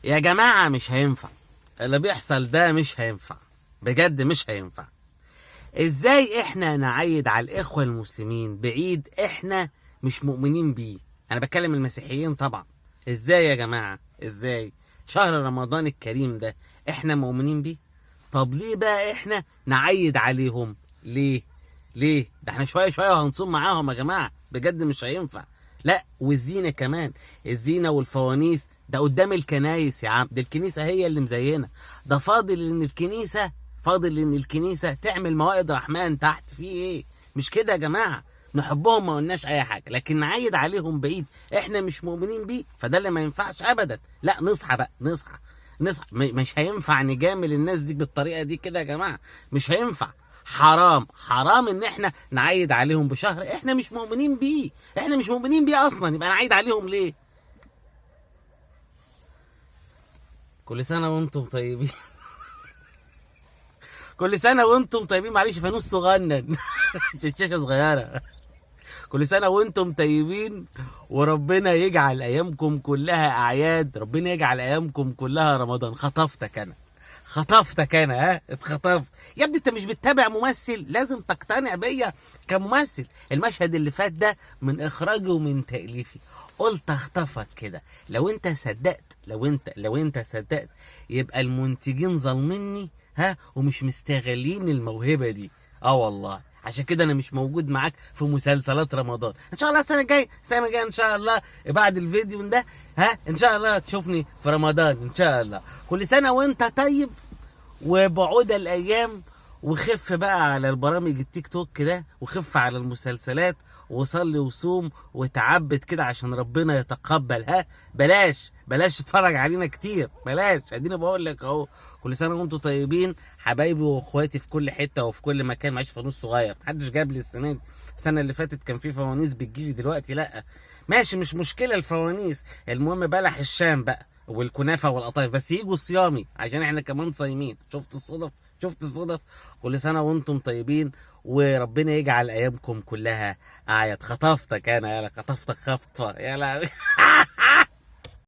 يا جماعة مش هينفع اللي بيحصل ده، مش هينفع بجد، مش هينفع. ازاي احنا نعيد على الاخوة المسلمين بعيد احنا مش مؤمنين بيه؟ انا بتكلم المسيحيين طبعا. ازاي يا جماعة؟ ازاي شهر رمضان الكريم ده احنا مؤمنين بيه؟ طب ليه بقى احنا نعيد عليهم؟ ليه ده احنا شوية شوية وهنصوم معاهم يا جماعة، بجد مش هينفع. لا، والزينة كمان، الزينة والفوانيس ده قدام الكنايس يا عم، ده الكنيسة هي اللي مزينة. ده فاضل ان الكنيسة تعمل موائد رحمن تحت، فيه ايه؟ مش كده يا جماعة؟ نحبهم ما قلناش اي حاجة، لكن نعيد عليهم بعيد احنا مش مؤمنين بيه، فده اللي ما ينفعش ابدا. لا نصحى بقى، نصحى. مش هينفع نجامل الناس دي بالطريقة دي كده يا جماعة، مش هينفع. حرام ان احنا نعيد عليهم بشهر احنا مش مؤمنين بيه، احنا مش مؤمنين بيه اصلا، يبقى نعيد عليهم ليه؟ كل سنة وانتم طيبين. كل سنة وانتم طيبين. معلش فانوس صغنن. شاشة صغيرة. كل سنة وانتم طيبين، وربنا يجعل ايامكم كلها اعياد، ربنا يجعل ايامكم كلها رمضان. خطفتك انا، اتخطفت يا ابني. انت مش بتتابع ممثل؟ لازم تقتنع بيا كممثل. المشهد اللي فات ده من اخراجي ومن تأليفي، قلت اخطفك كده. لو انت صدقت يبقى المنتجين ظالميني، ومش مستغلين الموهبة دي. والله عشان كده انا مش موجود معاك في مسلسلات رمضان. ان شاء الله السنه الجايه ان شاء الله بعد الفيديو ده، ان شاء الله تشوفني في رمضان ان شاء الله. كل سنه وانت طيب، وبعود الايام، وخف بقى على البرامج التيك توك كده، وخف على المسلسلات، وصلي وصوم وتعبد كده عشان ربنا يتقبل. بلاش تتفرج علينا كتير، بلاش. اديني بقول لك اهو. كل سنه وانتم طيبين حبايبي واخواتي في كل حته وفي كل مكان. معيش فانوس صغير، محدش جاب لي السنه دي. السنه اللي فاتت كان في فوانيس بتجيلي، دلوقتي لا. ماشي مش مشكله الفوانيس، المهم بلح الشام بقى والكنافه والقطايف بس يجوا صيامي عشان احنا كمان صايمين. شفت الصدف. كل سنه وانتم طيبين، وربنا يجعل ايامكم كلها اعياد. خطفتك انا، يلا خطفتك خطفه، يلا.